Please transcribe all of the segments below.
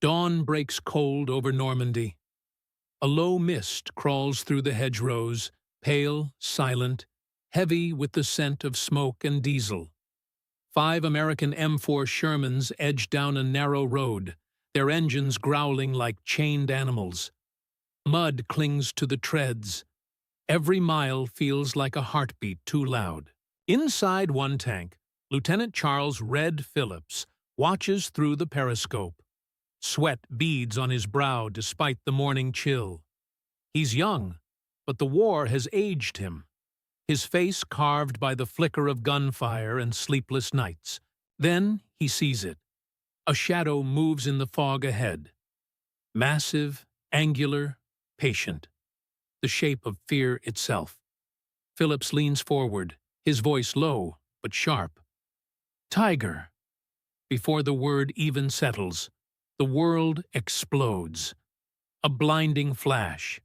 Dawn breaks cold over Normandy. A low mist crawls through the hedgerows, pale, silent, heavy with the scent of smoke and diesel. 5 American M4 Shermans edge down a narrow road, their engines growling like chained animals. Mud clings to the treads. Every mile feels like a heartbeat too loud. Inside one tank, Lieutenant Charles "Red" Phillips watches through the periscope. Sweat beads on his brow despite the morning chill. He's young, but the war has aged him. His face carved by the flicker of gunfire and sleepless nights. Then he sees it. A shadow moves in the fog ahead. Massive, angular, patient. The shape of fear itself. Phillips leans forward, his voice low but sharp. "Tiger." Before the word even settles, the world explodes. A blinding flash.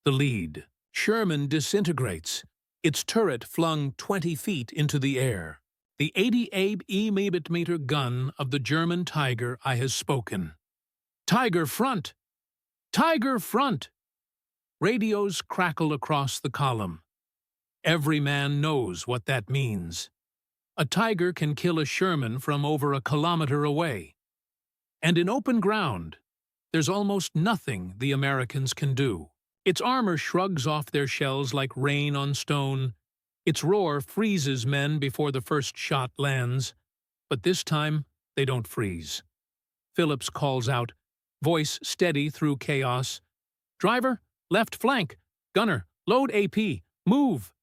The lead. Sherman disintegrates, its turret flung 20 feet into the air. The 88 mm gun of the German Tiger I has spoken. "Tiger front! Tiger front!" Radios crackle across the column. Every man knows what that means. A Tiger can kill a Sherman from over a kilometer away. And in open ground, there's almost nothing the Americans can do. Its armor shrugs off their shells like rain on stone. Its roar freezes men before the first shot lands. But this time, they don't freeze. Phillips calls out, voice steady through chaos. "Driver, left flank. Gunner, load AP. Move."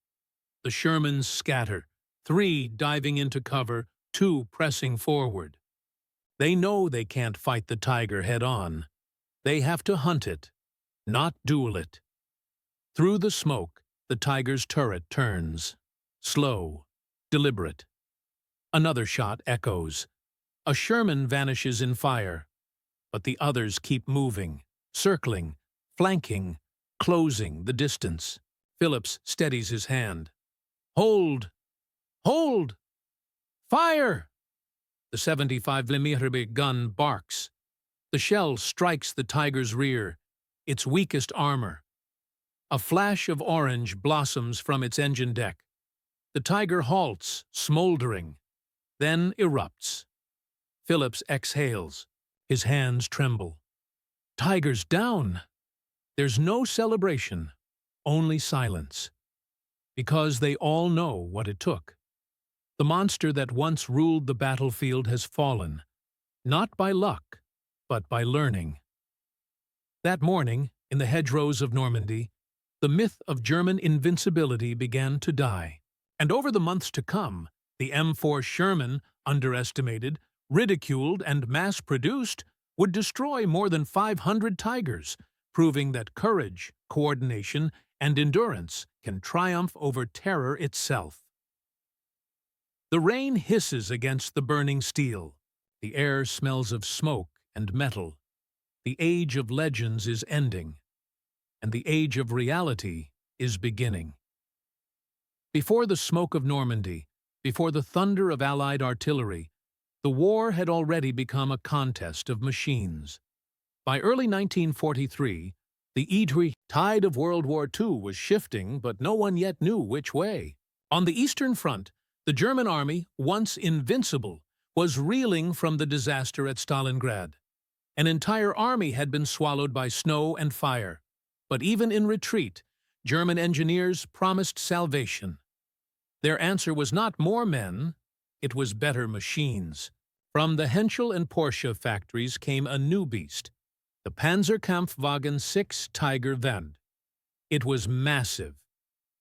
The Shermans scatter, 3 diving into cover, 2 pressing forward. They know they can't fight the Tiger head-on. They have to hunt it, not duel it. Through the smoke, the Tiger's turret turns. Slow, deliberate. Another shot echoes. A Sherman vanishes in fire. But the others keep moving, circling, flanking, closing the distance. Phillips steadies his hand. "Hold! Hold! Fire!" The 75mm gun barks. The shell strikes the Tiger's rear, its weakest armor. A flash of orange blossoms from its engine deck. The Tiger halts, smoldering, then erupts. Phillips exhales. His hands tremble. Tiger's down. There's no celebration, only silence. Because they all know what it took. The monster that once ruled the battlefield has fallen, not by luck, but by learning. That morning, in the hedgerows of Normandy, the myth of German invincibility began to die. And over the months to come, the M4 Sherman, underestimated, ridiculed, and mass-produced, would destroy more than 500 Tigers, proving that courage, coordination, and endurance can triumph over terror itself. The rain hisses against the burning steel. The air smells of smoke and metal. The age of legends is ending, and the age of reality is beginning. Before the smoke of Normandy, before the thunder of Allied artillery, the war had already become a contest of machines. By early 1943, the tide of World War II was shifting, but no one yet knew which way. On the Eastern Front, the German army, once invincible, was reeling from the disaster at Stalingrad. An entire army had been swallowed by snow and fire. But even in retreat, German engineers promised salvation. Their answer was not more men, it was better machines. From the Henschel and Porsche factories came a new beast, the Panzerkampfwagen 6 Tiger Wend. It was massive,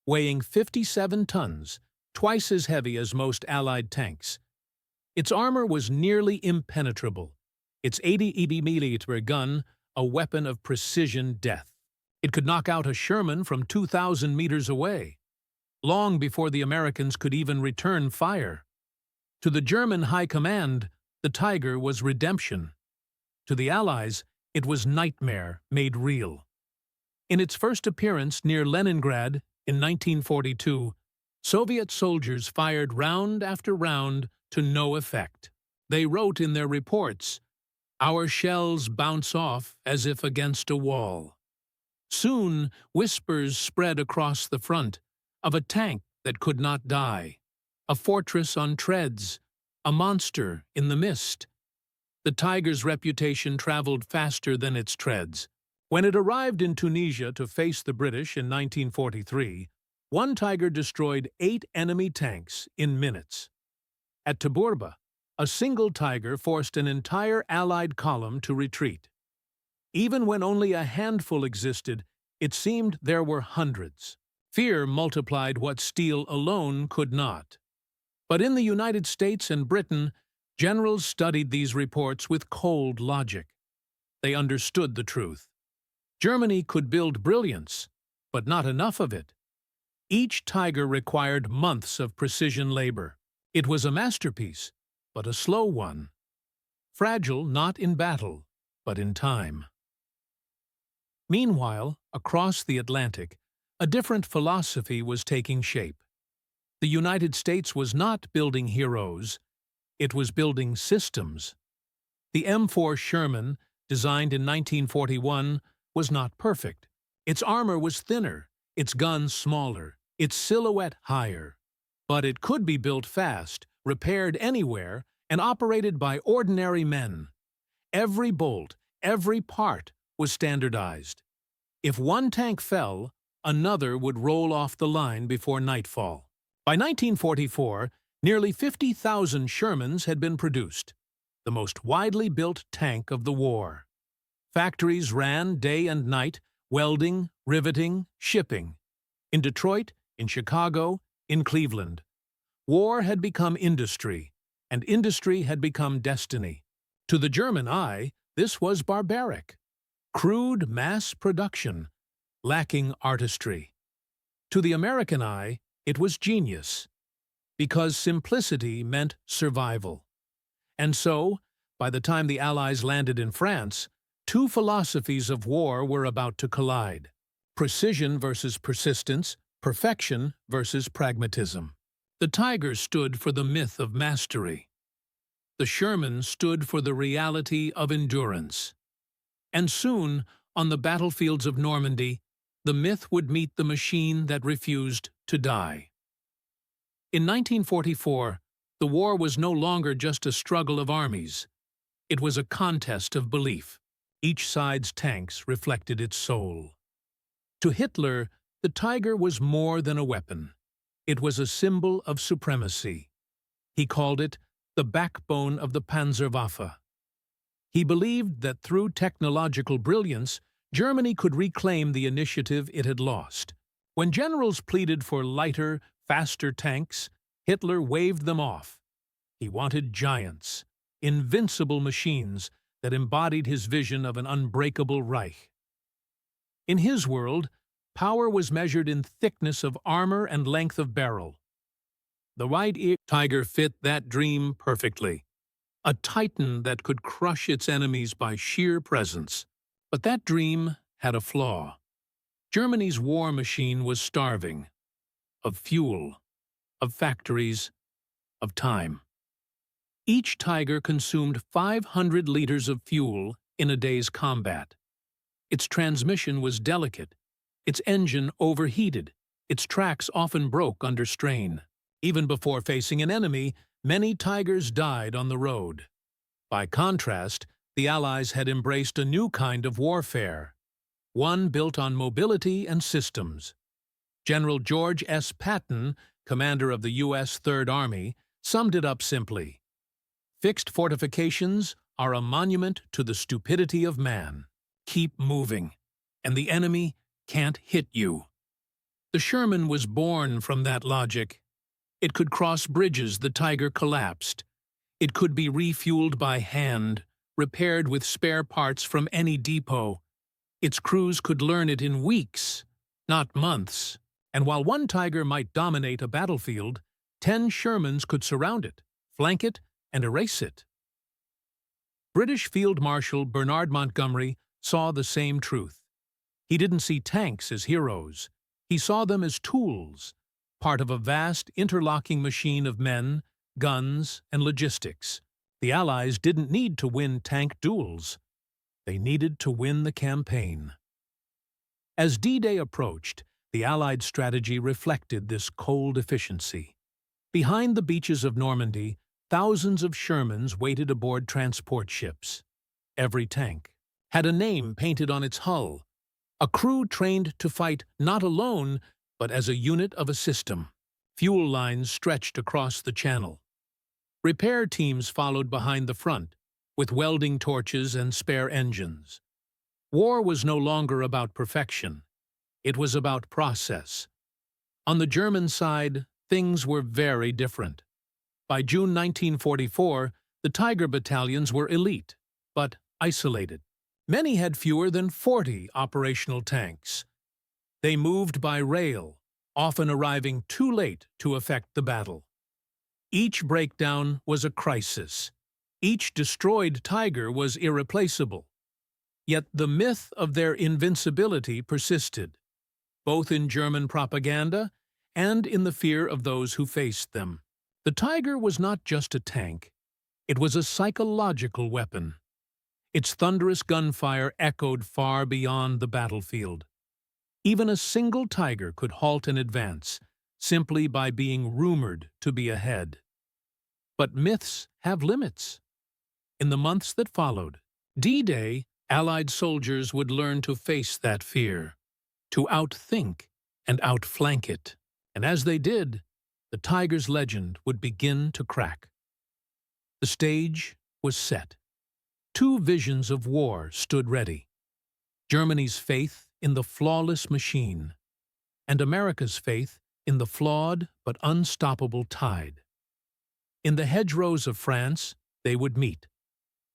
weighing 57 tons, twice as heavy as most Allied tanks. Its armor was nearly impenetrable, its 80mm gun a weapon of precision death. It could knock out a Sherman from 2,000 meters away, long before the Americans could even return fire. To the German high command, the Tiger was redemption. To the Allies, it was nightmare made real. In its first appearance near Leningrad in 1942, Soviet soldiers fired round after round to no effect. They wrote in their reports, Our shells bounce off as if against a wall. Soon, whispers spread across the front of a tank that could not die, a fortress on treads, a monster in the mist. The Tiger's reputation traveled faster than its treads. When it arrived in Tunisia to face the British in 1943, one Tiger destroyed 8 enemy tanks in minutes. At Tabourba, a single Tiger forced an entire Allied column to retreat. Even when only a handful existed, it seemed there were hundreds. Fear multiplied what steel alone could not. But in the United States and Britain, generals studied these reports with cold logic. They understood the truth. Germany could build brilliance, but not enough of it. Each Tiger required months of precision labor. It was a masterpiece, but a slow one. Fragile not in battle, but in time. Meanwhile, across the Atlantic, a different philosophy was taking shape. The United States was not building heroes, it was building systems. The M4 Sherman, designed in 1941, was not perfect. Its armor was thinner, its guns smaller, its silhouette higher. But it could be built fast, repaired anywhere, and operated by ordinary men. Every bolt, every part was standardized. If one tank fell, another would roll off the line before nightfall. By 1944, nearly 50,000 Shermans had been produced, the most widely built tank of the war. Factories ran day and night, welding, riveting, shipping. In Detroit, in Chicago, in Cleveland. War had become industry, and industry had become destiny. To the German eye, this was barbaric. Crude mass production, lacking artistry. To the American eye, it was genius, because simplicity meant survival. And so, by the time the Allies landed in France, 2 philosophies of war were about to collide. Precision versus persistence, perfection versus pragmatism. The Tiger stood for the myth of mastery. The Sherman stood for the reality of endurance. And soon, on the battlefields of Normandy, the myth would meet the machine that refused to die. In 1944, the war was no longer just a struggle of armies. It was a contest of belief. Each side's tanks reflected its soul. To Hitler, the Tiger was more than a weapon. It was a symbol of supremacy. He called it the backbone of the Panzerwaffe. He believed that through technological brilliance, Germany could reclaim the initiative it had lost. When generals pleaded for lighter, faster tanks, Hitler waved them off. He wanted giants, invincible machines that embodied his vision of an unbreakable Reich. In his world, power was measured in thickness of armor and length of barrel. The right-ear Tiger fit that dream perfectly. A titan that could crush its enemies by sheer presence. But that dream had a flaw. Germany's war machine was starving. Of fuel, of factories, of time. Each Tiger consumed 500 liters of fuel in a day's combat. Its transmission was delicate. Its engine overheated. Its tracks often broke under strain. Even before facing an enemy, many Tigers died on the road. By contrast, the Allies had embraced a new kind of warfare, one built on mobility and systems. General George S. Patton, commander of the U.S. Third Army, summed it up simply. Fixed fortifications are a monument to the stupidity of man. Keep moving, and the enemy can't hit you. The Sherman was born from that logic. It could cross bridges the Tiger collapsed. It could be refueled by hand, repaired with spare parts from any depot. Its crews could learn it in weeks, not months. And while one Tiger might dominate a battlefield, 10 Shermans could surround it, flank it, and erase it. British Field Marshal Bernard Montgomery saw the same truth. He didn't see tanks as heroes. He saw them as tools, part of a vast interlocking machine of men, guns, and logistics. The Allies didn't need to win tank duels. They needed to win the campaign. As D-Day approached, the Allied strategy reflected this cold efficiency. Behind the beaches of Normandy, thousands of Shermans waited aboard transport ships. Every tank had a name painted on its hull, a crew trained to fight not alone, but as a unit of a system. Fuel lines stretched across the channel. Repair teams followed behind the front, with welding torches and spare engines. War was no longer about perfection. It was about process. On the German side, things were very different. By June 1944, the Tiger battalions were elite, but isolated. Many had fewer than 40 operational tanks. They moved by rail, often arriving too late to affect the battle. Each breakdown was a crisis. Each destroyed Tiger was irreplaceable. Yet the myth of their invincibility persisted, both in German propaganda and in the fear of those who faced them. The Tiger was not just a tank. It was a psychological weapon. Its thunderous gunfire echoed far beyond the battlefield. Even a single Tiger could halt an advance, simply by being rumored to be ahead. But myths have limits. In the months that followed, D-Day, Allied soldiers would learn to face that fear, to outthink and outflank it. And as they did, the Tiger's legend would begin to crack. The stage was set. Two visions of war stood ready: Germany's faith in the flawless machine, and America's faith in the flawed but unstoppable tide. In the hedgerows of France, they would meet,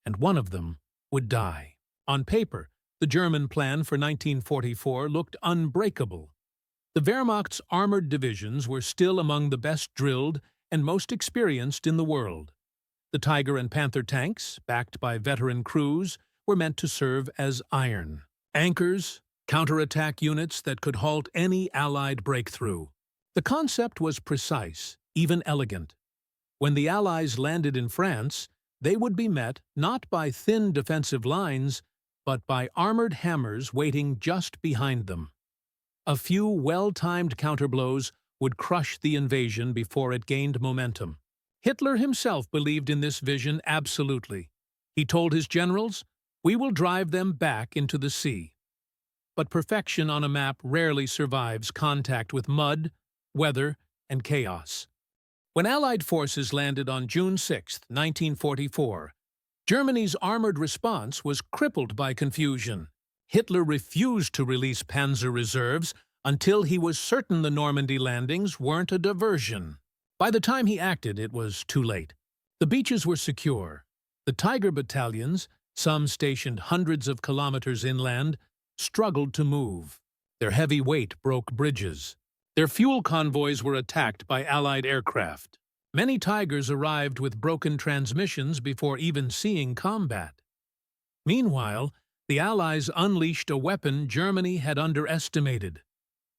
and one of them would die. On paper, the German plan for 1944 looked unbreakable. The Wehrmacht's armored divisions were still among the best drilled and most experienced in the world. The Tiger and Panther tanks, backed by veteran crews, were meant to serve as iron anchors, counterattack units that could halt any Allied breakthrough. The concept was precise, even elegant. When the Allies landed in France, they would be met not by thin defensive lines, but by armored hammers waiting just behind them. A few well-timed counterblows would crush the invasion before it gained momentum. Hitler himself believed in this vision absolutely. He told his generals, "We will drive them back into the sea." But perfection on a map rarely survives contact with mud, weather, and chaos. When Allied forces landed on June 6, 1944, Germany's armored response was crippled by confusion. Hitler refused to release panzer reserves until he was certain the Normandy landings weren't a diversion. By the time he acted, it was too late. The beaches were secure. The Tiger battalions, some stationed hundreds of kilometers inland, struggled to move. Their heavy weight broke bridges. Their fuel convoys were attacked by Allied aircraft. Many Tigers arrived with broken transmissions before even seeing combat. Meanwhile, the Allies unleashed a weapon Germany had underestimated: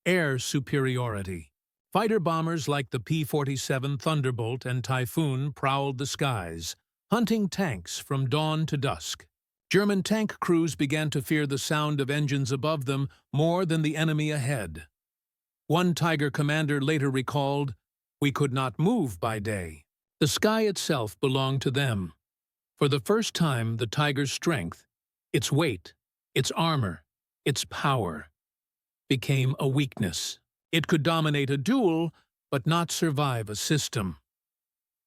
air superiority. Fighter bombers like the P-47 Thunderbolt and Typhoon prowled the skies, hunting tanks from dawn to dusk. German tank crews began to fear the sound of engines above them more than the enemy ahead. One Tiger commander later recalled, "We could not move by day." The sky itself belonged to them. For the first time, the Tiger's strength, its weight, its armor, its power, became a weakness. It could dominate a duel, but not survive a system.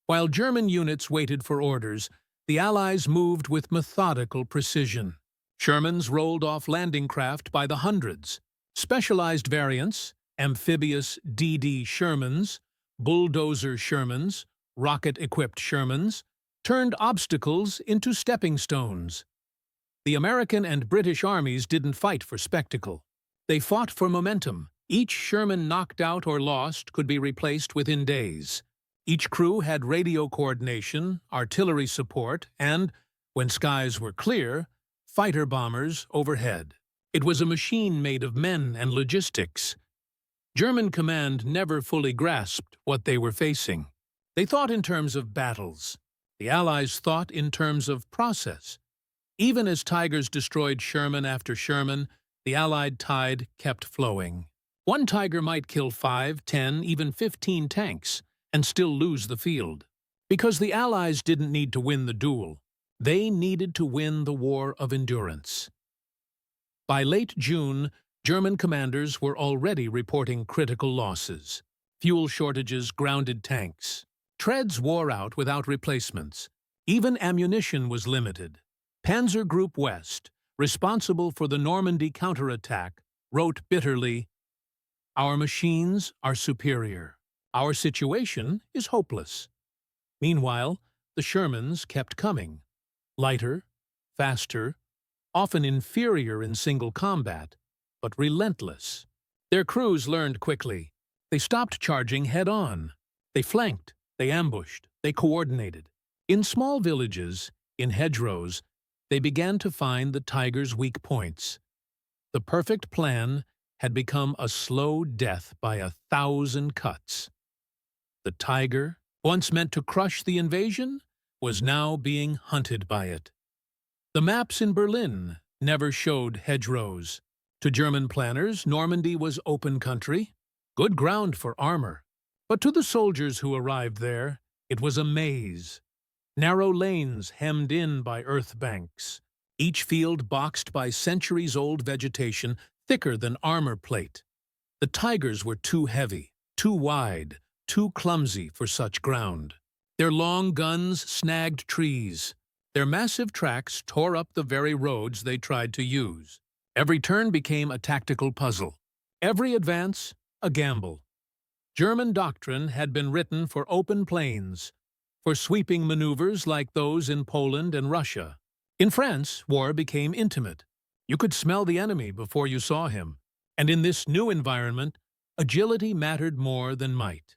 While German units waited for orders, the Allies moved with methodical precision. Shermans rolled off landing craft by the hundreds. Specialized variants, amphibious DD Shermans, bulldozer Shermans, rocket-equipped Shermans, turned obstacles into stepping stones. The American and British armies didn't fight for spectacle. They fought for momentum. Each Sherman knocked out or lost could be replaced within days. Each crew had radio coordination, artillery support, and, when skies were clear, fighter bombers overhead. It was a machine made of men and logistics. German command never fully grasped what they were facing. They thought in terms of battles, The Allies thought in terms of process. Even as Tigers destroyed Sherman after Sherman, the Allied tide kept flowing. One Tiger might kill 5, 10, even 15 tanks and still lose the field. Because the Allies didn't need to win the duel. They needed to win the war of endurance. By late June, German commanders were already reporting critical losses. Fuel shortages grounded tanks. Treads wore out without replacements. Even ammunition was limited. Panzer Group West, responsible for the Normandy counterattack, wrote bitterly, "Our machines are superior. Our situation is hopeless." Meanwhile, the Shermans kept coming. Lighter, faster, often inferior in single combat, but relentless. Their crews learned quickly. They stopped charging head-on. They flanked, they ambushed, they coordinated. In small villages, in hedgerows, they began to find the Tigers' weak points. The perfect plan had become a slow death by 1,000 cuts. The Tiger, once meant to crush the invasion, was now being hunted by it. The maps in Berlin never showed hedgerows. To German planners, Normandy was open country, good ground for armor. But to the soldiers who arrived there, it was a maze. Narrow lanes hemmed in by earth banks, each field boxed by centuries-old vegetation thicker than armor plate. The Tigers were too heavy, too wide, too clumsy for such ground. Their long guns snagged trees. Their massive tracks tore up the very roads they tried to use. Every turn became a tactical puzzle. Every advance, a gamble. German doctrine had been written for open plains, for sweeping maneuvers like those in Poland and Russia. In France, war became intimate. You could smell the enemy before you saw him. And in this new environment, agility mattered more than might.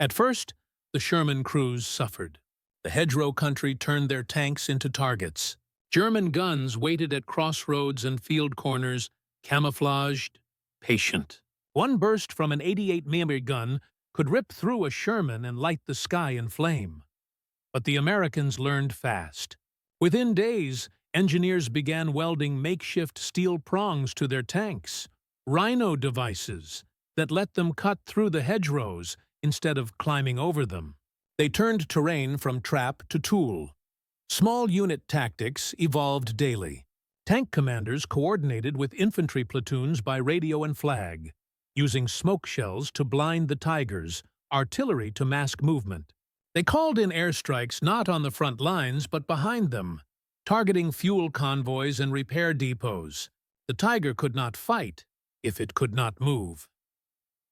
At first, the Sherman crews suffered. The hedgerow country turned their tanks into targets. German guns waited at crossroads and field corners, camouflaged, patient. One burst from an 88mm gun could rip through a Sherman and light the sky in flame. But the Americans learned fast. Within days, engineers began welding makeshift steel prongs to their tanks, rhino devices that let them cut through the hedgerows instead of climbing over them. They turned terrain from trap to tool. Small unit tactics evolved daily. Tank commanders coordinated with infantry platoons by radio and flag, using smoke shells to blind the Tigers, artillery to mask movement. They called in airstrikes not on the front lines but behind them, targeting fuel convoys and repair depots. The Tiger could not fight if it could not move.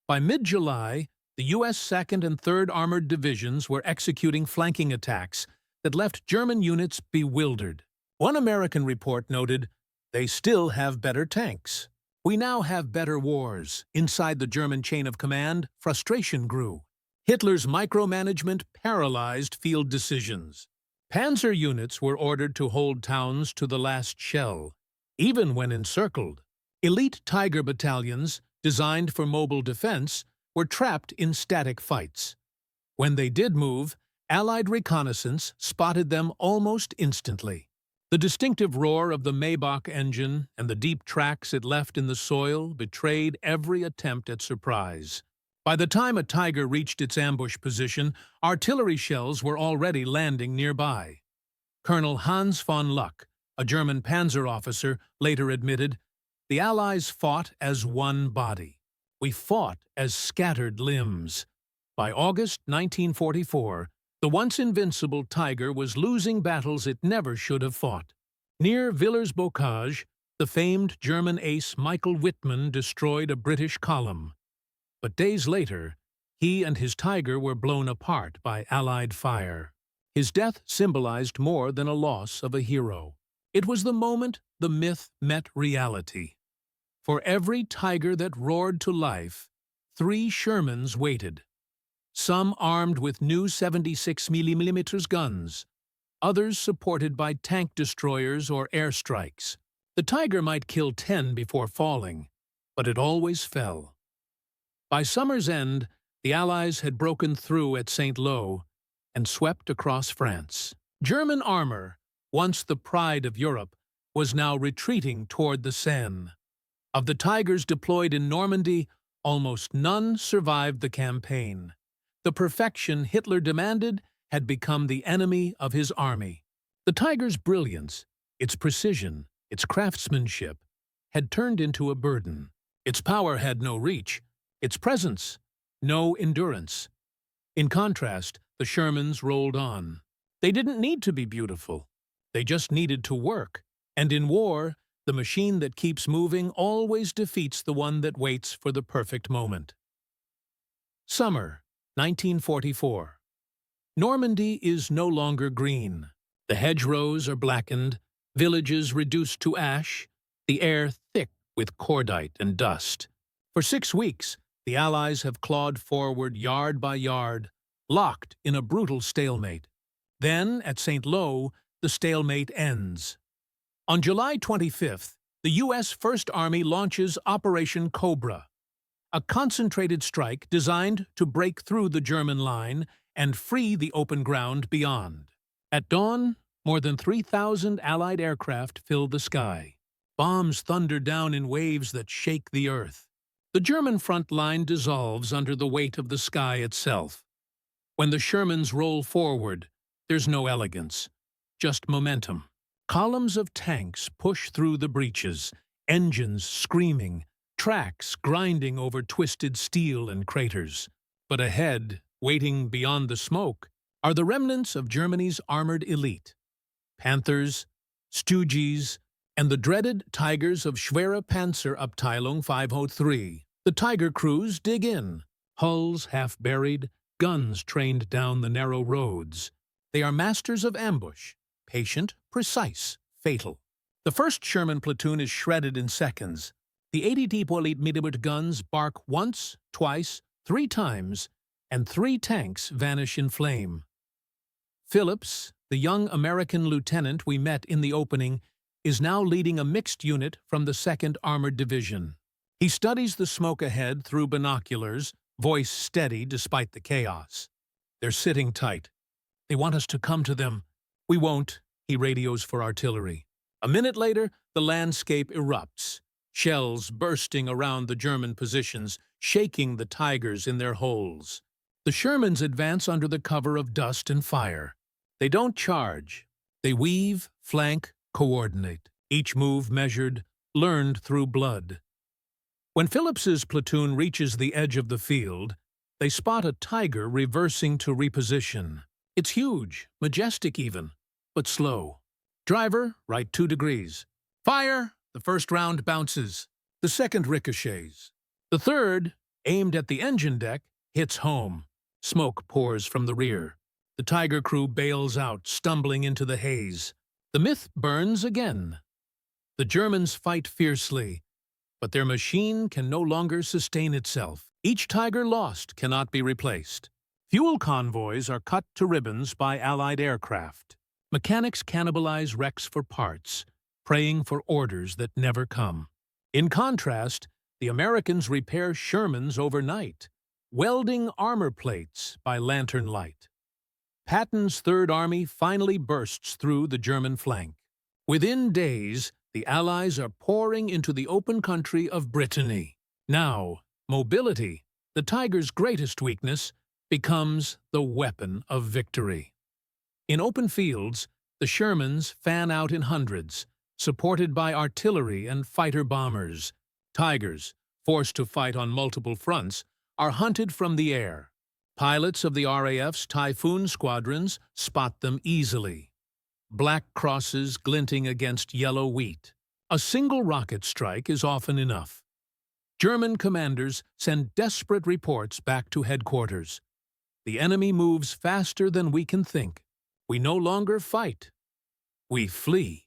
By mid-July, the U.S. 2nd and 3rd Armored Divisions were executing flanking attacks that left German units bewildered. One American report noted, "They still have better tanks. We now have better wars." Inside the German chain of command, frustration grew. Hitler's micromanagement paralyzed field decisions. Panzer units were ordered to hold towns to the last shell, even when encircled. Elite Tiger battalions, designed for mobile defense, were trapped in static fights. When they did move, Allied reconnaissance spotted them almost instantly. The distinctive roar of the Maybach engine and the deep tracks it left in the soil betrayed every attempt at surprise. By the time a Tiger reached its ambush position, artillery shells were already landing nearby. Colonel Hans von Luck, a German panzer officer, later admitted, "The Allies fought as one body. We fought as scattered limbs." By August 1944, the once invincible Tiger was losing battles it never should have fought. Near Villers-Bocage, the famed German ace Michael Wittmann destroyed a British column. But days later, he and his Tiger were blown apart by Allied fire. His death symbolized more than a loss of a hero. It was the moment the myth met reality. For every Tiger that roared to life, 3 Shermans waited. Some armed with new 76mm guns, others supported by tank destroyers or airstrikes. The Tiger might kill 10 before falling, but it always fell. By summer's end, the Allies had broken through at St. Lo, and swept across France. German armor, once the pride of Europe, was now retreating toward the Seine. Of the Tigers deployed in Normandy, almost none survived the campaign. The perfection Hitler demanded had become the enemy of his army. The Tiger's brilliance, its precision, its craftsmanship, had turned into a burden. Its power had no reach, its presence, no endurance. In contrast, the Shermans rolled on. They didn't need to be beautiful. They just needed to work. And in war, the machine that keeps moving always defeats the one that waits for the perfect moment. Summer, 1944. Normandy is no longer green. The hedgerows are blackened, villages reduced to ash, the air thick with cordite and dust. For 6 weeks, the Allies have clawed forward yard by yard, locked in a brutal stalemate. Then, at St. Lo, the stalemate ends. On July 25th, the U.S. First Army launches Operation Cobra, a concentrated strike designed to break through the German line and free the open ground beyond. At dawn, more than 3,000 Allied aircraft fill the sky. Bombs thunder down in waves that shake the earth. The German front line dissolves under the weight of the sky itself. When the Shermans roll forward, there's no elegance, just momentum. Columns of tanks push through the breaches, engines screaming, tracks grinding over twisted steel and craters. But ahead, waiting beyond the smoke, are the remnants of Germany's armored elite. Panthers, Stooges, and the dreaded Tigers of Schwere Panzerabteilung 503. The Tiger crews dig in, hulls half buried, guns trained down the narrow roads. They are masters of ambush, patient, precise, fatal. The first Sherman platoon is shredded in seconds. The 80-mm guns bark once, twice, 3 times, and 3 tanks vanish in flame. Phillips, the young American lieutenant we met in the opening, is now leading a mixed unit from the 2nd Armored Division. He studies the smoke ahead through binoculars, voice steady despite the chaos. They're sitting tight. They want us to come to them. We won't, he radios for artillery. A minute later, the landscape erupts, shells bursting around the German positions, shaking the Tigers in their holes. The Shermans advance under the cover of dust and fire. They don't charge. They weave, flank, coordinate, each move measured, learned through blood. When Phillips's platoon reaches the edge of the field, they spot a Tiger reversing to reposition. It's huge, majestic even, but slow. Driver, right 2 degrees. Fire! The first round bounces. The second ricochets. The third, aimed at the engine deck, hits home. Smoke pours from the rear. The Tiger crew bails out, stumbling into the haze. The myth burns again. The Germans fight fiercely, but their machine can no longer sustain itself. Each Tiger lost cannot be replaced. Fuel convoys are cut to ribbons by Allied aircraft. Mechanics cannibalize wrecks for parts, praying for orders that never come. In contrast, the Americans repair Shermans overnight, welding armor plates by lantern light. Patton's Third Army finally bursts through the German flank. Within days, the Allies are pouring into the open country of Brittany. Now, mobility, the Tiger's greatest weakness, becomes the weapon of victory. In open fields, the Shermans fan out in hundreds, supported by artillery and fighter bombers. Tigers, forced to fight on multiple fronts, are hunted from the air. Pilots of the RAF's Typhoon squadrons spot them easily. Black crosses glinting against yellow wheat. A single rocket strike is often enough. German commanders send desperate reports back to headquarters. The enemy moves faster than we can think. We no longer fight. We flee.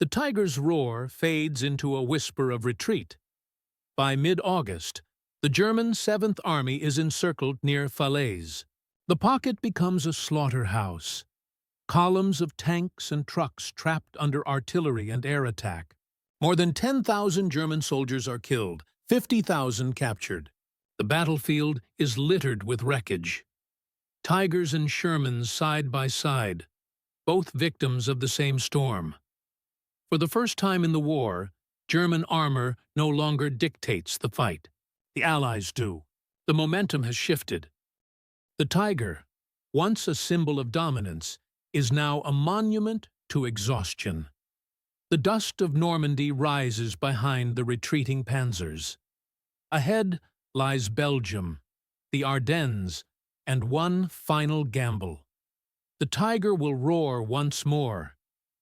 The Tiger's roar fades into a whisper of retreat. By mid-August, the German 7th Army is encircled near Falaise. The pocket becomes a slaughterhouse. Columns of tanks and trucks trapped under artillery and air attack. More than 10,000 German soldiers are killed, 50,000 captured. The battlefield is littered with wreckage. Tigers and Shermans side by side, both victims of the same storm. For the first time in the war, German armor no longer dictates the fight. The Allies do. The momentum has shifted. The tiger, once a symbol of dominance, is now a monument to exhaustion. The dust of Normandy rises behind the retreating panzers. Ahead lies Belgium, the Ardennes, and one final gamble. The tiger will roar once more,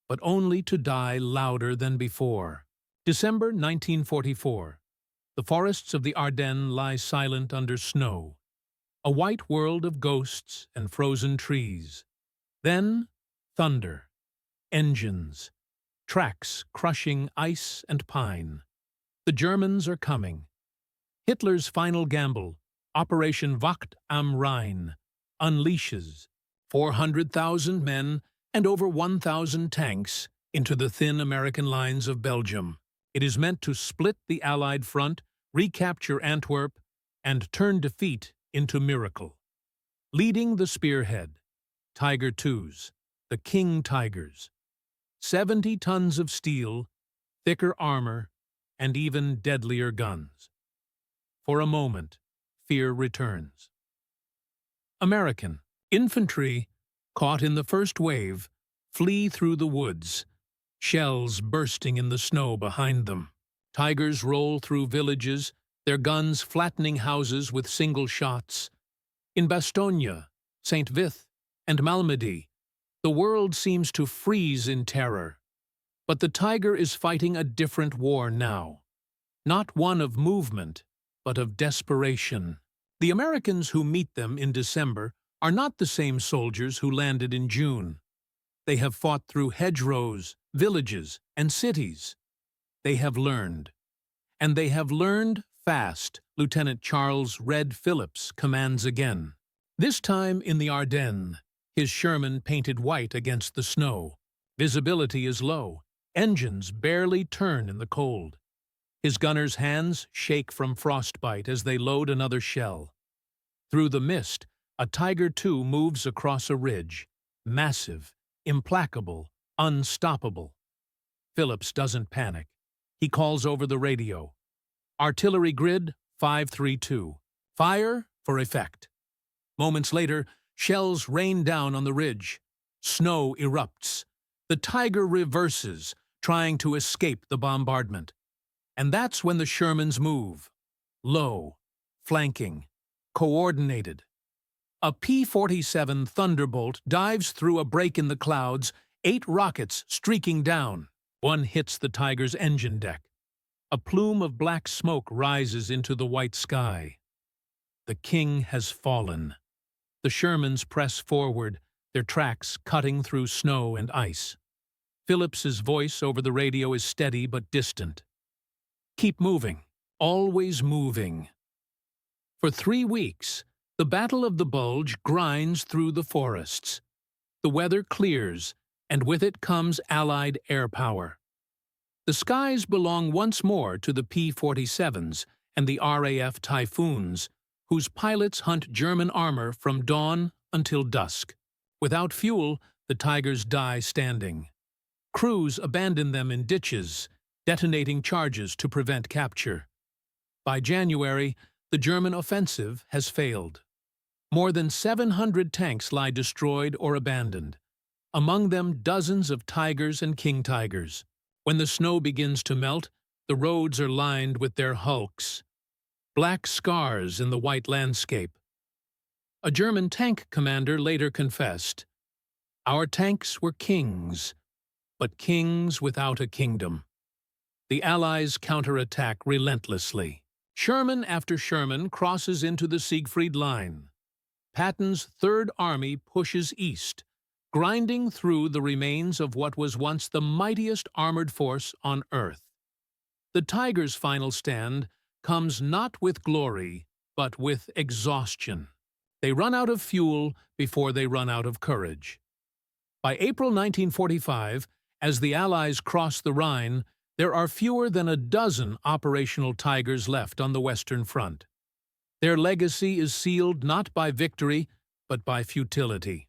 but only to die louder than before. December 1944. The forests of the Ardennes lie silent under snow, a white world of ghosts and frozen trees. Then, thunder, engines, tracks crushing ice and pine. The Germans are coming. Hitler's final gamble, Operation Wacht am Rhein, unleashes 400,000 men and over 1,000 tanks into the thin American lines of Belgium. It is meant to split the Allied front, recapture Antwerp, and turn defeat into miracle. Leading the spearhead, Tiger IIs, the King Tigers. 70 tons of steel, thicker armor, and even deadlier guns. For a moment, fear returns. American infantry, caught in the first wave, flee through the woods, shells bursting in the snow behind them. Tigers roll through villages, their guns flattening houses with single shots. In Bastogne, St. Vith, and Malmedy, the world seems to freeze in terror. But the tiger is fighting a different war now. Not one of movement, but of desperation. The Americans who meet them in December are not the same soldiers who landed in June. They have fought through hedgerows, villages, and cities. They have learned. And they have learned fast, Lieutenant Charles Red Phillips commands again. This time in the Ardennes, his Sherman painted white against the snow. Visibility is low. Engines barely turn in the cold. His gunners' hands shake from frostbite as they load another shell. Through the mist, a Tiger II moves across a ridge, massive, implacable, unstoppable. Phillips doesn't panic. He calls over the radio. Artillery grid 532. Fire for effect. Moments later, shells rain down on the ridge. Snow erupts. The Tiger reverses, trying to escape the bombardment. And that's when the Shermans move. Low, flanking, coordinated. A P-47 Thunderbolt dives through a break in the clouds, 8 rockets streaking down. One hits the Tiger's engine deck. A plume of black smoke rises into the white sky. The king has fallen. The Shermans press forward, their tracks cutting through snow and ice. Phillips's voice over the radio is steady but distant. Keep moving, always moving. For 3 weeks, the Battle of the Bulge grinds through the forests. The weather clears, and with it comes Allied air power. The skies belong once more to the P-47s and the RAF Typhoons, whose pilots hunt German armor from dawn until dusk. Without fuel, the Tigers die standing. Crews abandon them in ditches, detonating charges to prevent capture. By January, the German offensive has failed. More than 700 tanks lie destroyed or abandoned, among them dozens of Tigers and King Tigers. When the snow begins to melt, the roads are lined with their hulks, black scars in the white landscape. A German tank commander later confessed, "Our tanks were kings, but kings without a kingdom." The Allies counterattack relentlessly. Sherman after Sherman crosses into the Siegfried Line. Patton's Third Army pushes east, grinding through the remains of what was once the mightiest armored force on Earth. The Tigers' final stand comes not with glory, but with exhaustion. They run out of fuel before they run out of courage. By April 1945, as the Allies cross the Rhine, there are fewer than a dozen operational Tigers left on the Western Front. Their legacy is sealed not by victory, but by futility.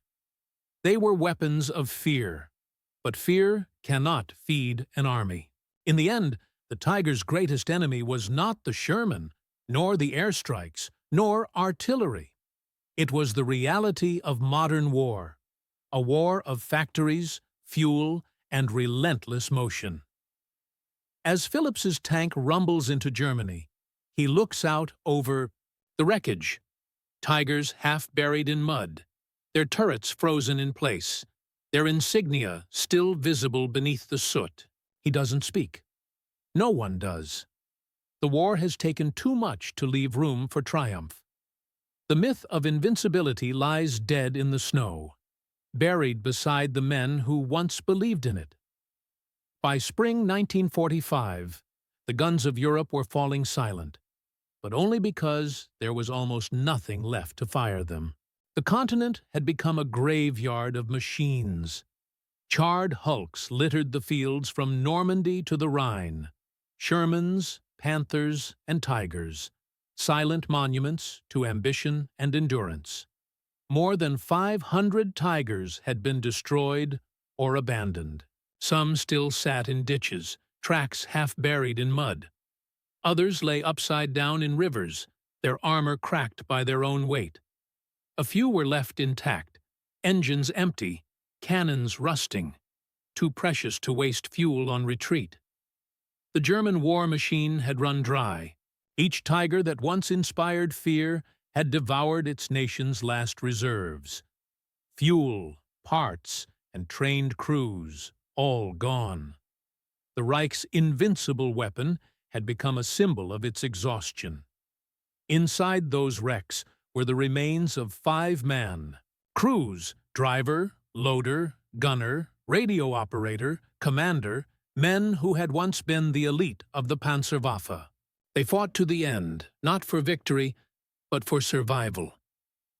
They were weapons of fear, but fear cannot feed an army. In the end, the Tiger's greatest enemy was not the Sherman, nor the airstrikes, nor artillery. It was the reality of modern war, a war of factories, fuel, and relentless motion. As Phillips's tank rumbles into Germany, he looks out over the wreckage. Tigers half buried in mud, their turrets frozen in place, their insignia still visible beneath the soot. He doesn't speak. No one does. The war has taken too much to leave room for triumph. The myth of invincibility lies dead in the snow, buried beside the men who once believed in it. By spring 1945, the guns of Europe were falling silent, but only because there was almost nothing left to fire them. The continent had become a graveyard of machines. Charred hulks littered the fields from Normandy to the Rhine. Shermans, Panthers, and Tigers, silent monuments to ambition and endurance. More than 500 Tigers had been destroyed or abandoned. Some still sat in ditches, tracks half buried in mud. Others lay upside down in rivers, their armor cracked by their own weight. A few were left intact, engines empty, cannons rusting, too precious to waste fuel on retreat. The German war machine had run dry. Each Tiger that once inspired fear had devoured its nation's last reserves. Fuel, parts, and trained crews, all gone. The Reich's invincible weapon had become a symbol of its exhaustion. Inside those wrecks were the remains of 5 men. Crews, driver, loader, gunner, radio operator, commander, men who had once been the elite of the Panzerwaffe. They fought to the end, not for victory, but for survival.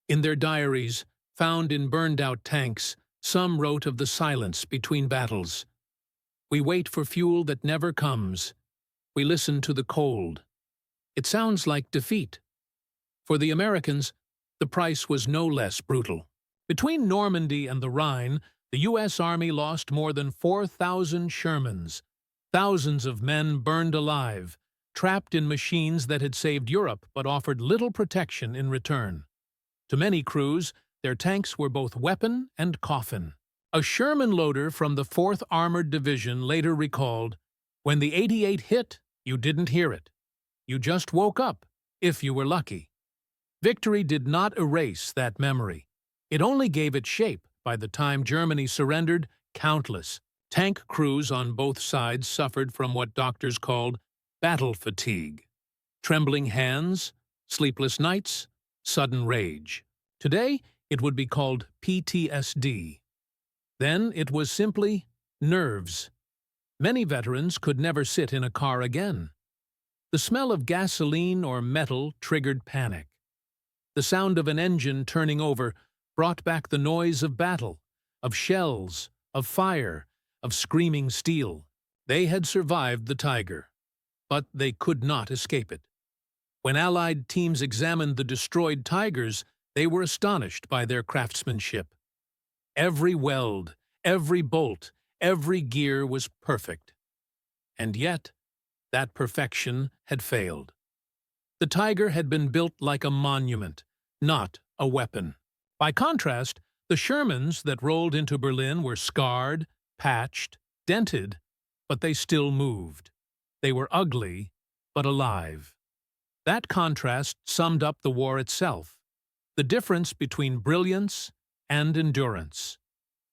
In their diaries, found in burned-out tanks, some wrote of the silence between battles. We wait for fuel that never comes. We listen to the cold. It sounds like defeat. For the Americans, the price was no less brutal. Between Normandy and the Rhine, the U.S. Army lost more than 4,000 Shermans. Thousands of men burned alive, trapped in machines that had saved Europe but offered little protection in return. To many crews, their tanks were both weapon and coffin. A Sherman loader from the 4th Armored Division later recalled, "When the 88 hit, you didn't hear it. You just woke up, if you were lucky." Victory did not erase that memory. It only gave it shape. By the time Germany surrendered, countless tank crews on both sides suffered from what doctors called battle fatigue. Trembling hands, sleepless nights, sudden rage. Today, it would be called PTSD. Then it was simply nerves. Many veterans could never sit in a car again. The smell of gasoline or metal triggered panic. The sound of an engine turning over brought back the noise of battle, of shells, of fire, of screaming steel. They had survived the Tiger, but they could not escape it. When Allied teams examined the destroyed Tigers, they were astonished by their craftsmanship. Every weld, every bolt, every gear was perfect. And yet, that perfection had failed. The Tiger had been built like a monument, not a weapon. By contrast, the Shermans that rolled into Berlin were scarred, patched, dented, but they still moved. They were ugly, but alive. That contrast summed up the war itself, the difference between brilliance and endurance.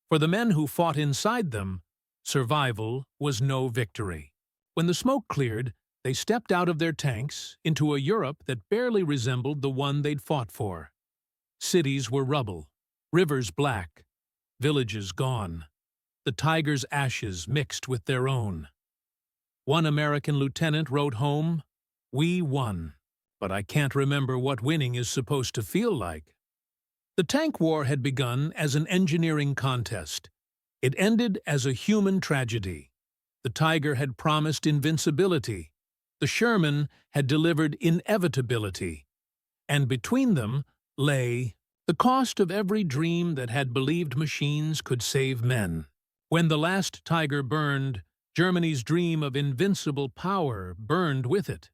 For the men who fought inside them, survival was no victory. When the smoke cleared, they stepped out of their tanks into a Europe that barely resembled the one they'd fought for. Cities were rubble, rivers black, villages gone, the Tiger's ashes mixed with their own. One American lieutenant wrote home, "We won, but I can't remember what winning is supposed to feel like." The tank war had begun as an engineering contest. It ended as a human tragedy. The Tiger had promised invincibility. The Sherman had delivered inevitability. And between them lay The cost of every dream that had believed machines could save men. When the last Tiger burned, Germany's dream of invincible power burned with it.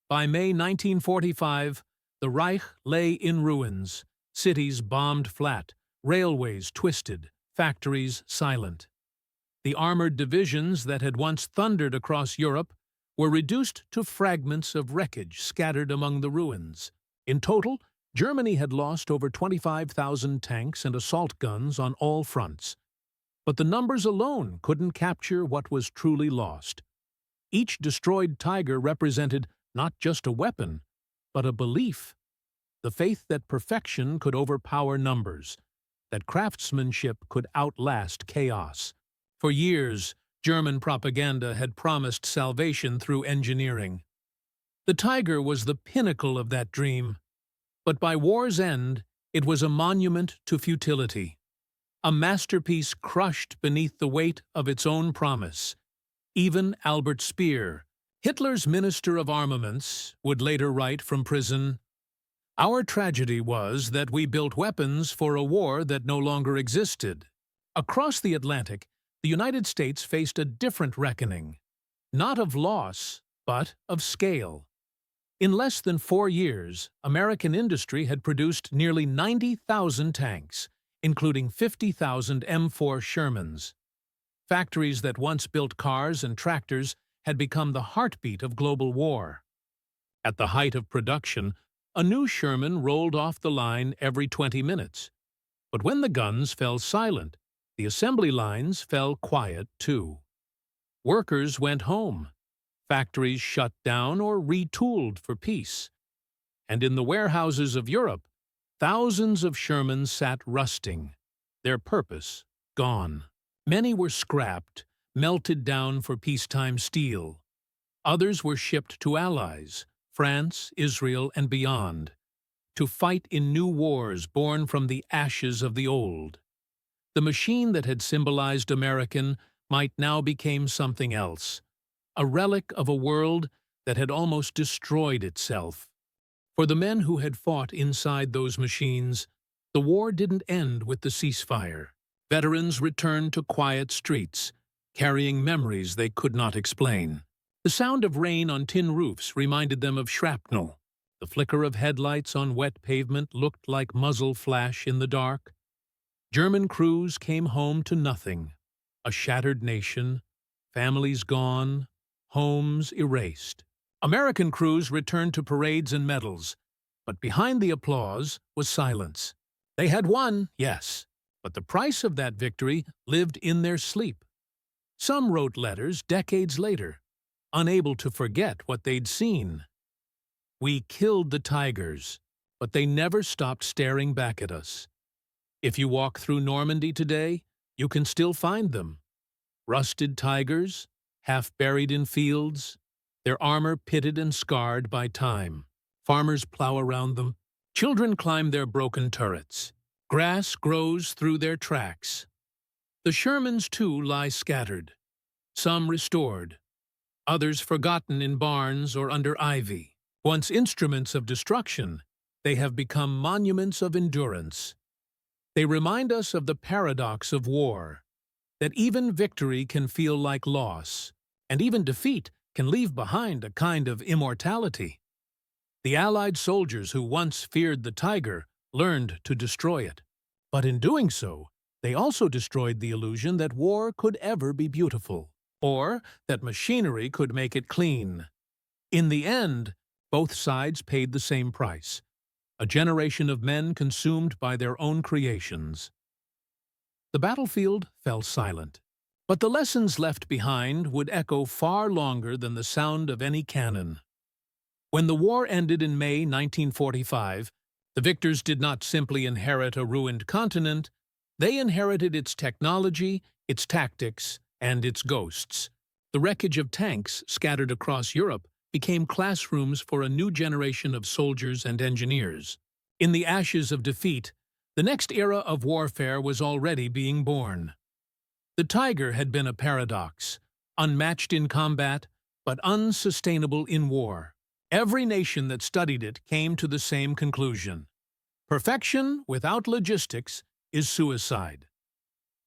By May 1945, the Reich lay in ruins, cities bombed flat, railways twisted, factories silent. The armored divisions that had once thundered across Europe were reduced to fragments of wreckage scattered among the ruins. In total, Germany had lost over 25,000 tanks and assault guns on all fronts. But the numbers alone couldn't capture what was truly lost. Each destroyed Tiger represented not just a weapon, but a belief. The faith that perfection could overpower numbers, that craftsmanship could outlast chaos. For years, German propaganda had promised salvation through engineering. The Tiger was the pinnacle of that dream. But by war's end, it was a monument to futility, a masterpiece crushed beneath the weight of its own promise. Even Albert Speer, Hitler's Minister of Armaments, would later write from prison, "Our tragedy was that we built weapons for a war that no longer existed." Across the Atlantic, the United States faced a different reckoning, not of loss, but of scale. In less than 4 years, American industry had produced nearly 90,000 tanks, including 50,000 M4 Shermans. Factories that once built cars and tractors had become the heartbeat of global war. At the height of production, a new Sherman rolled off the line every 20 minutes. But when the guns fell silent, the assembly lines fell quiet too. Workers went home. Factories shut down or retooled for peace. And in the warehouses of Europe, thousands of Shermans sat rusting, their purpose gone. Many were scrapped, melted down for peacetime steel. Others were shipped to allies, France, Israel, and beyond, to fight in new wars born from the ashes of the old. The machine that had symbolized American might now become something else, a relic of a world that had almost destroyed itself. For the men who had fought inside those machines, the war didn't end with the ceasefire. Veterans returned to quiet streets, carrying memories they could not explain. The sound of rain on tin roofs reminded them of shrapnel. The flicker of headlights on wet pavement looked like muzzle flash in the dark. German crews came home to nothing. A shattered nation, families gone, homes erased. American crews returned to parades and medals, but behind the applause was silence. They had won, yes, but the price of that victory lived in their sleep. Some wrote letters decades later, unable to forget what they'd seen. We killed the Tigers, but they never stopped staring back at us. If you walk through Normandy today, you can still find them. Rusted Tigers, half buried in fields, their armor pitted and scarred by time. Farmers plow around them. Children climb their broken turrets. Grass grows through their tracks. The Shermans, too, lie scattered, some restored, others forgotten in barns or under ivy. Once instruments of destruction, they have become monuments of endurance. They remind us of the paradox of war, that even victory can feel like loss, and even defeat can leave behind a kind of immortality. The Allied soldiers who once feared the Tiger learned to destroy it. But in doing so, they also destroyed the illusion that war could ever be beautiful, or that machinery could make it clean. In the end, both sides paid the same price, a generation of men consumed by their own creations. The battlefield fell silent, but the lessons left behind would echo far longer than the sound of any cannon. When the war ended in May 1945, the victors did not simply inherit a ruined continent, they inherited its technology, its tactics, and its ghosts. The wreckage of tanks scattered across Europe became classrooms for a new generation of soldiers and engineers. In the ashes of defeat, the next era of warfare was already being born. The Tiger had been a paradox, unmatched in combat, but unsustainable in war. Every nation that studied it came to the same conclusion. Perfection without logistics is suicide.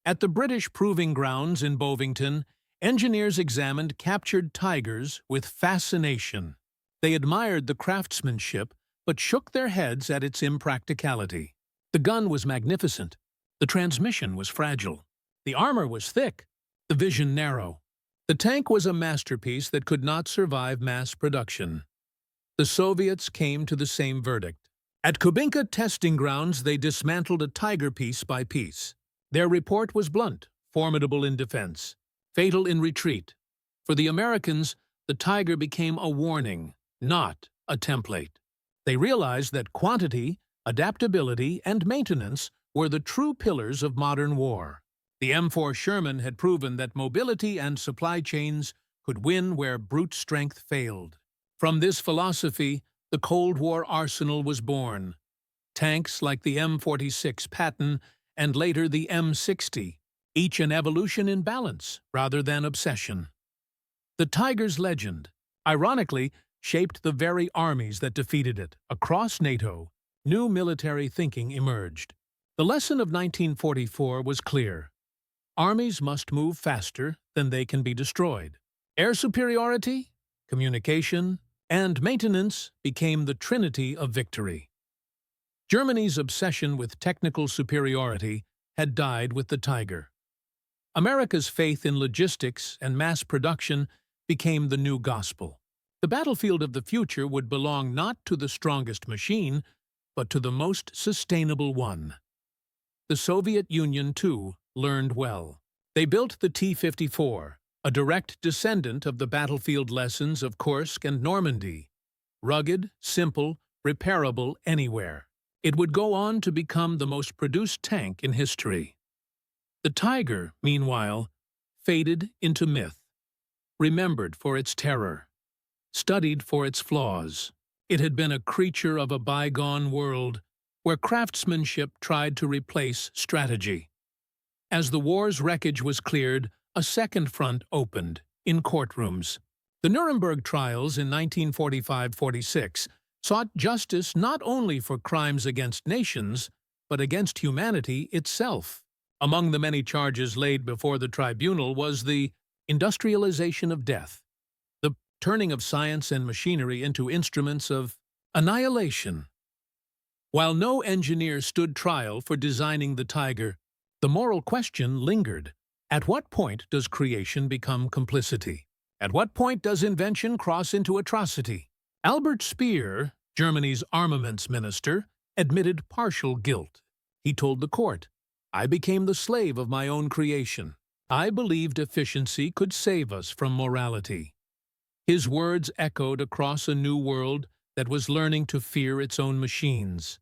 At the British Proving Grounds in Bovington, engineers examined captured tigers with fascination. They admired the craftsmanship, but shook their heads at its impracticality. The gun was magnificent. The transmission was fragile. The armor was thick. The vision narrow. The tank was a masterpiece that could not survive mass production. The Soviets came to the same verdict. At Kubinka testing grounds, they dismantled a tiger piece by piece. Their report was blunt, formidable in defense, fatal in retreat. For the Americans, the tiger became a warning, not a template. They realized that quantity, adaptability, and maintenance were the true pillars of modern war. The M4 Sherman had proven that mobility and supply chains could win where brute strength failed. From this philosophy, the Cold War arsenal was born. Tanks like the M46 Patton and later the M60, each an evolution in balance rather than obsession. The Tiger's legend, ironically, shaped the very armies that defeated it. Across NATO, new military thinking emerged. The lesson of 1944 was clear. Armies must move faster than they can be destroyed. Air superiority, communication, and maintenance became the trinity of victory. Germany's obsession with technical superiority had died with the Tiger. America's faith in logistics and mass production became the new gospel. The battlefield of the future would belong not to the strongest machine, but to the most sustainable one. The Soviet Union, too, learned well. They built the T-54, a direct descendant of the battlefield lessons of Kursk and Normandy. Rugged, simple, repairable anywhere. It would go on to become the most produced tank in history. The Tiger, meanwhile, faded into myth. Remembered for its terror. Studied for its flaws. It had been a creature of a bygone world, where craftsmanship tried to replace strategy. As the war's wreckage was cleared, a second front opened, in courtrooms. The Nuremberg trials in 1945-46 sought justice not only for crimes against nations, but against humanity itself. Among the many charges laid before the tribunal was the industrialization of death, the turning of science and machinery into instruments of annihilation. While no engineer stood trial for designing the Tiger, the moral question lingered. At what point does creation become complicity? At what point does invention cross into atrocity? Albert Speer, Germany's armaments minister, admitted partial guilt. He told the court, "I became the slave of my own creation. I believed efficiency could save us from morality." His words echoed across a new world that was learning to fear its own machines.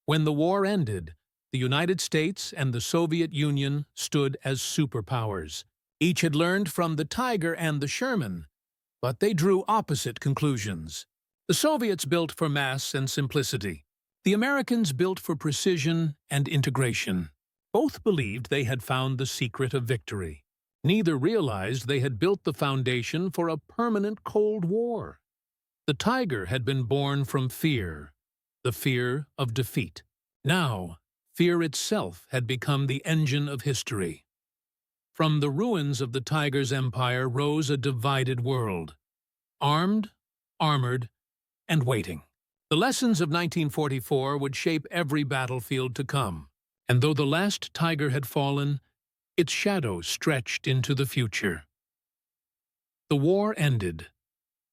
When the war ended, the United States and the Soviet Union stood as superpowers. Each had learned from the Tiger and the Sherman, but they drew opposite conclusions. The Soviets built for mass and simplicity. The Americans built for precision and integration. Both believed they had found the secret of victory. Neither realized they had built the foundation for a permanent Cold War. The Tiger had been born from fear, the fear of defeat. Now, fear itself had become the engine of history. From the ruins of the Tiger's empire rose a divided world, armed, armored, and waiting. The lessons of 1944 would shape every battlefield to come, and though the last Tiger had fallen, its shadow stretched into the future. The war ended,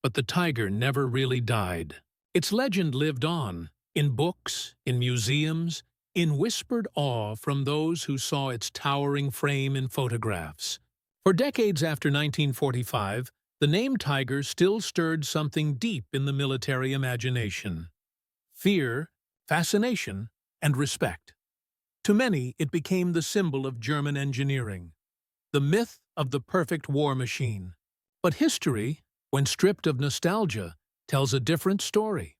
but the Tiger never really died. Its legend lived on, in books, in museums, in whispered awe from those who saw its towering frame in photographs. For decades after 1945, the name Tiger still stirred something deep in the military imagination. Fear, fascination, and respect. To many, it became the symbol of German engineering, the myth of the perfect war machine. But history, when stripped of nostalgia, tells a different story.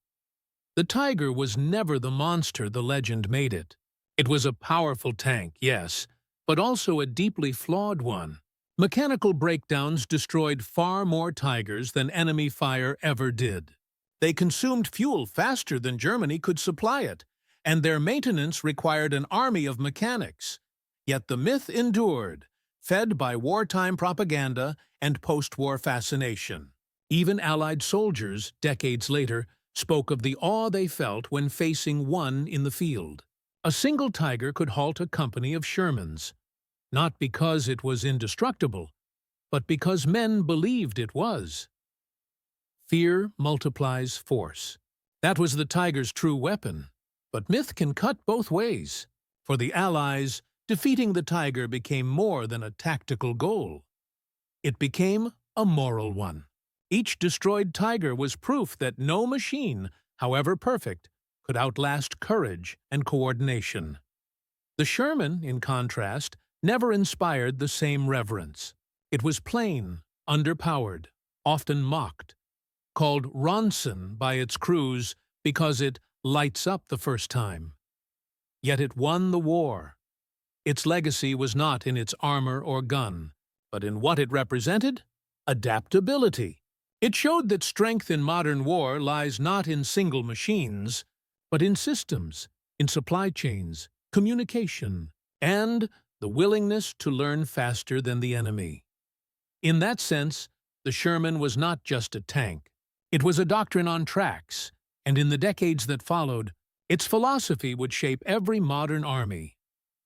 The Tiger was never the monster the legend made it. It was a powerful tank, yes, but also a deeply flawed one. Mechanical breakdowns destroyed far more Tigers than enemy fire ever did. They consumed fuel faster than Germany could supply it, and their maintenance required an army of mechanics. Yet the myth endured, fed by wartime propaganda and post-war fascination. Even Allied soldiers, decades later, spoke of the awe they felt when facing one in the field. A single tiger could halt a company of Shermans, not because it was indestructible, but because men believed it was. Fear multiplies force. That was the tiger's true weapon. But myth can cut both ways. For the Allies, defeating the tiger became more than a tactical goal. It became a moral one. Each destroyed tiger was proof that no machine, however perfect, could outlast courage and coordination. The Sherman, in contrast, never inspired the same reverence. It was plain, underpowered, often mocked, called Ronson by its crews because it lights up the first time. Yet it won the war. Its legacy was not in its armor or gun, but in what it represented: adaptability. It showed that strength in modern war lies not in single machines, but in systems, in supply chains, communication, and the willingness to learn faster than the enemy. In that sense, the Sherman was not just a tank. It was a doctrine on tracks, and in the decades that followed, its philosophy would shape every modern army.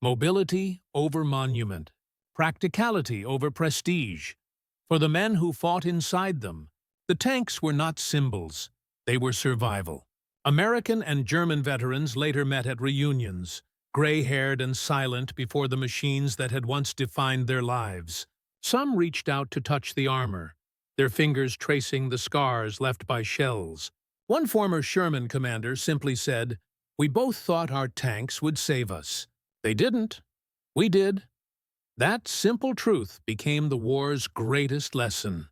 Mobility over monument, practicality over prestige. For the men who fought inside them, the tanks were not symbols, they were survival. American and German veterans later met at reunions, gray-haired and silent before the machines that had once defined their lives. Some reached out to touch the armor, their fingers tracing the scars left by shells. One former Sherman commander simply said, "We both thought our tanks would save us. They didn't. We did." That simple truth became the war's greatest lesson.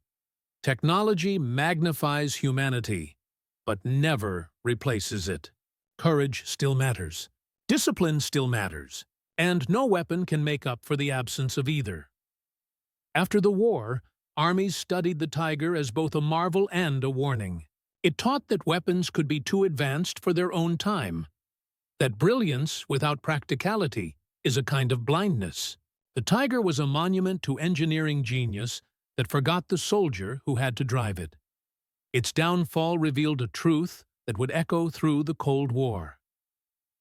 Technology magnifies humanity, but never replaces it. Courage still matters. Discipline still matters. And no weapon can make up for the absence of either. After the war, armies studied the tiger as both a marvel and a warning. It taught that weapons could be too advanced for their own time, that brilliance without practicality is a kind of blindness. The tiger was a monument to engineering genius that forgot the soldier who had to drive it. Its downfall revealed a truth that would echo through the Cold War.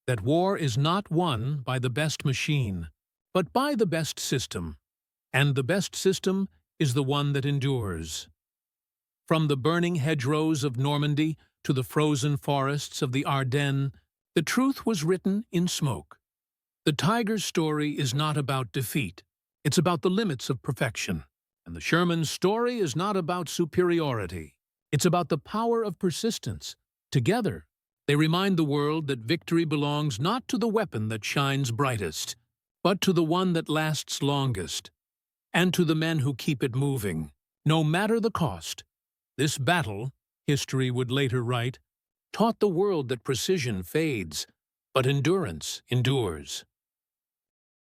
That war is not won by the best machine, but by the best system. And the best system is the one that endures. From the burning hedgerows of Normandy to the frozen forests of the Ardennes, the truth was written in smoke. The tiger's story is not about defeat. It's about the limits of perfection. And the Sherman's story is not about superiority. It's about the power of persistence. Together, they remind the world that victory belongs not to the weapon that shines brightest, but to the one that lasts longest, and to the men who keep it moving, no matter the cost. This battle, history would later write, taught the world that precision fades, but endurance endures.